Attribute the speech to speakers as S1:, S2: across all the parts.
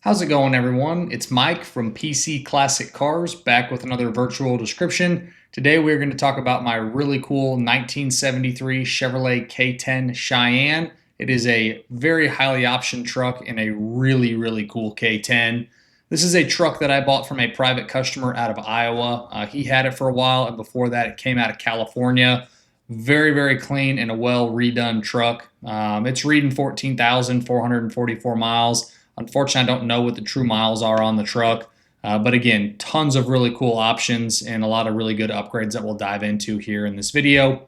S1: How's it going, everyone? It's Mike from PC Classic Cars, back with another virtual description. Today we're going to talk about my really cool 1973 Chevrolet K10 Cheyenne. It is a very highly optioned truck and a really cool K10. This is a truck that I bought from a private customer out of Iowa. He had it for a while, and before that it came out of California. Very clean and a well redone truck. It's reading 14,444 miles. Unfortunately, I don't know what the true miles are on the truck. But again, tons of really cool options and a lot of really good upgrades that we'll dive into here in this video.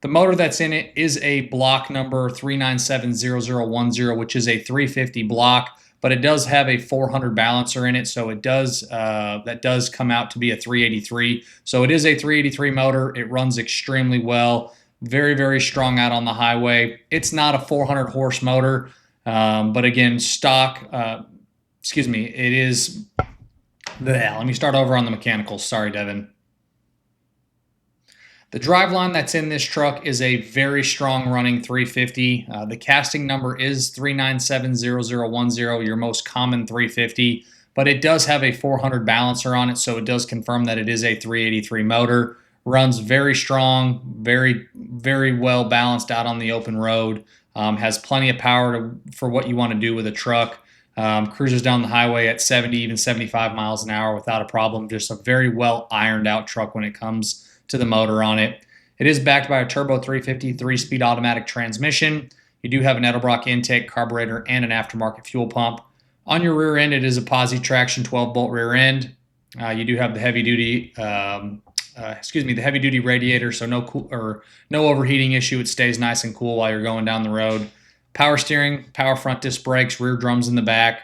S1: The motor that's in it is a block number 3970010, which is a 350 block, but it does have a 400 balancer in it, so it does that does come out to be a 383. So it is a 383 motor. It runs extremely well, very strong out on the highway. It's not a 400 horse motor. But again, it is let me start over on the mechanicals. Sorry, Devin. The driveline that's in this truck is a very strong running 350. The casting number is 3970010, your most common 350, but it does have a 400 balancer on it, so it does confirm that it is a 383 motor. Runs very strong, very well balanced out on the open road. Has plenty of power for what you want to do with a truck. Cruises down the highway at 70, even 75 miles an hour without a problem. Just a very well ironed out truck when it comes to the motor on it. It is backed by a turbo 350 3-speed automatic transmission. You do have an Edelbrock intake, carburetor, and an aftermarket fuel pump. On your rear end, it is a Posi traction 12-bolt rear end. You do have the heavy duty radiator, so no overheating issue. It stays nice and cool while you're going down the road. Power steering, power front disc brakes, rear drums in the back.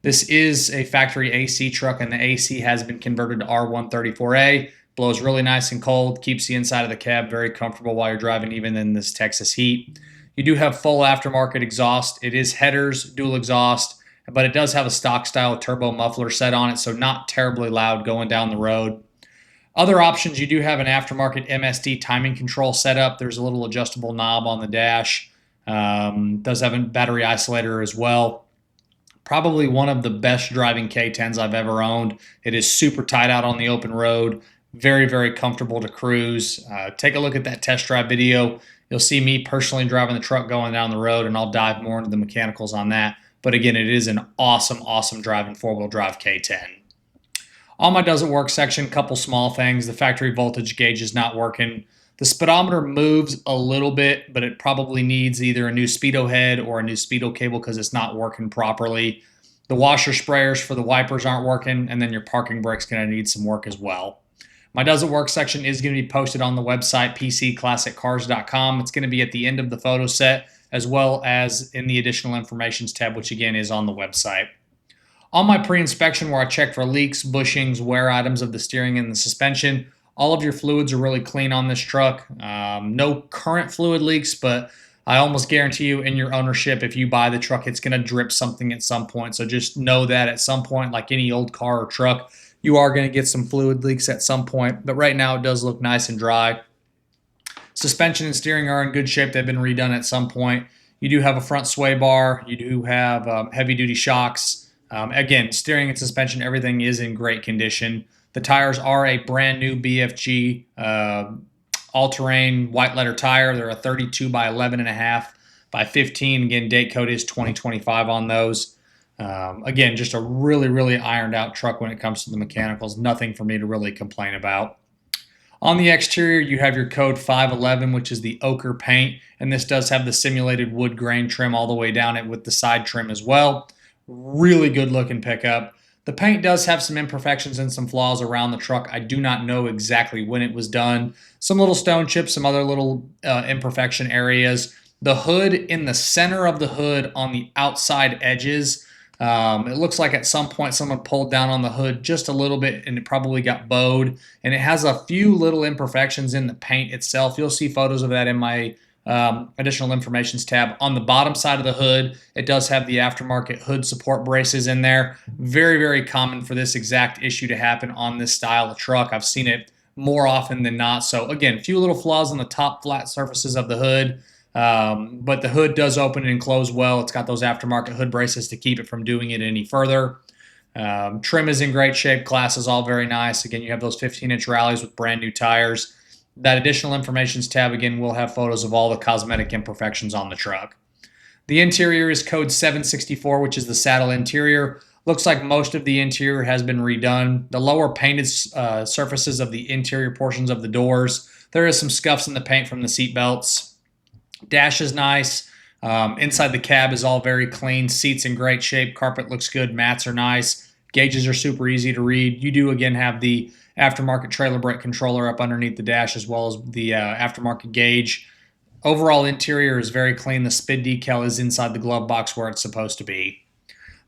S1: This is a factory AC truck, and the AC has been converted to R134A. Blows really nice and cold, keeps the inside of the cab very comfortable while you're driving, even in this Texas heat. You do have full aftermarket exhaust. It is headers, dual exhaust, but it does have a stock style turbo muffler set on it, so not terribly loud going down the road. Other options, you do have an aftermarket MSD timing control setup. There's a little adjustable knob on the dash. Does have a battery isolator as well. Probably one of the best driving K10s I've ever owned. It is super tight out on the open road. Very comfortable to cruise. Take a look at that test drive video. You'll see me personally driving the truck going down the road, and I'll dive more into the mechanicals on that. But again, it is an awesome driving four-wheel drive K10. On my doesn't work section, couple small things. The factory voltage gauge is not working. The speedometer moves a little bit, but it probably needs either a new speedo head or a new speedo cable because it's not working properly. The washer sprayers for the wipers aren't working, and then your parking brake's going to need some work as well. My doesn't work section is going to be posted on the website, pcclassiccars.com. It's going to be at the end of the photo set, as well as in the additional informations tab, which again is on the website. On my pre-inspection, where I checked for leaks, bushings, wear items of the steering and the suspension, all of your fluids are really clean on this truck. No current fluid leaks, but I almost guarantee you in your ownership, if you buy the truck, it's going to drip something at some point. So just know that at some point, like any old car or truck, you are going to get some fluid leaks at some point. But right now, it does look nice and dry. Suspension and steering are in good shape. They've been redone at some point. You do have a front sway bar. You do have heavy-duty shocks. Again, steering and suspension, everything is in great condition. The tires are a brand new BFG all-terrain white letter tire. They're a 32 by 11.5 by 15. Again, date code is 2025 on those. Again, just a really ironed out truck when it comes to the mechanicals. Nothing for me to really complain about. On the exterior, you have your code 511, which is the ochre paint, and this does have the simulated wood grain trim all the way down it with the side trim as well. Really good looking pickup. The paint does have some imperfections and some flaws around the truck. I do not know exactly when it was done. Some little stone chips, some other little imperfection areas. The hood, in the center of the hood on the outside edges, it looks like at some point someone pulled down on the hood just a little bit and it probably got bowed. And it has a few little imperfections in the paint itself. You'll see photos of that in my additional informations tab. On the bottom side of the hood, it does have the aftermarket hood support braces in there. Very common for this exact issue to happen on this style of truck. I've seen it more often than not. So again, a few little flaws on the top flat surfaces of the hood. But the hood does open and close well. It's got those aftermarket hood braces to keep it from doing it any further. Trim is in great shape. Glass is all very nice. Again, you have those 15-inch rallies with brand new tires. That additional informations tab, again, will have photos of all the cosmetic imperfections on the truck. The interior is code 764, which is the saddle interior. Looks like most of the interior has been redone. The lower painted surfaces of the interior portions of the doors, there is some scuffs in the paint from the seat belts. Dash is nice. Inside the cab is all very clean. Seats in great shape. Carpet looks good. Mats are nice. Gauges are super easy to read. You do, again, have the aftermarket trailer brake controller up underneath the dash, as well as the aftermarket gauge. Overall interior is very clean. The SPID decal is inside the glove box where it's supposed to be.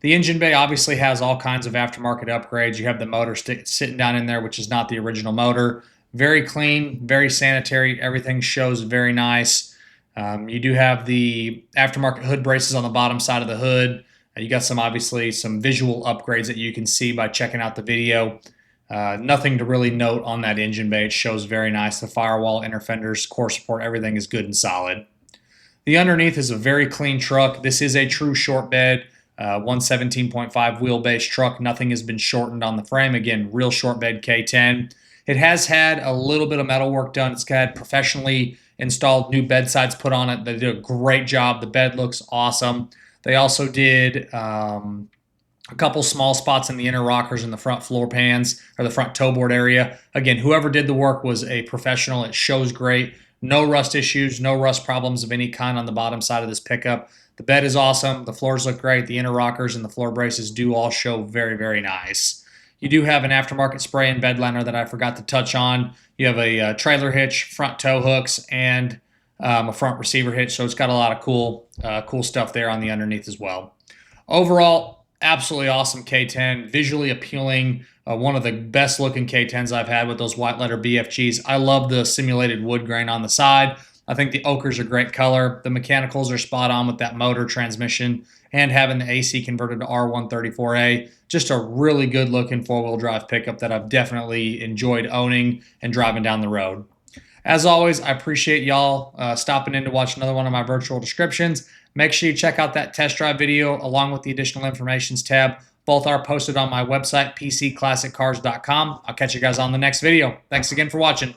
S1: The engine bay obviously has all kinds of aftermarket upgrades. You have the motor sitting down in there, which is not the original motor. Very clean, very sanitary. Everything shows very nice. You do have the aftermarket hood braces on the bottom side of the hood. You got obviously some visual upgrades that you can see by checking out the video. Nothing to really note on that engine bay. It shows very nice. The firewall, inner fenders, core support, everything is good and solid. The underneath is a very clean truck. This is a true short bed, 117.5 wheelbase truck. Nothing has been shortened on the frame. Again, real short bed K10. It has had a little bit of metal work done. It's had professionally installed new bed sides put on it. They did a great job. The bed looks awesome. They also did a couple small spots in the inner rockers and the front floor pans or the front toe board area. Again, whoever did the work was a professional. It shows great. No rust issues, no rust problems of any kind on the bottom side of this pickup. The bed is awesome. The floors look great. The inner rockers and the floor braces do all show very, very nice. You do have an aftermarket spray and bed liner that I forgot to touch on. You have a trailer hitch, front tow hooks, and a front receiver hitch. So it's got a lot of cool stuff there on the underneath as well. Overall, absolutely awesome K10, visually appealing, one of the best looking K10s I've had with those white letter BFGs. I love the simulated wood grain on the side. I think the ochre's a great color. The mechanicals are spot on with that motor, transmission, and having the AC converted to R134A. Just a really good looking four-wheel drive pickup that I've definitely enjoyed owning and driving down the road. As always, I appreciate y'all stopping in to watch another one of my virtual descriptions. Make sure you check out that test drive video along with the additional informations tab. Both are posted on my website, pcclassiccars.com. I'll catch you guys on the next video. Thanks again for watching.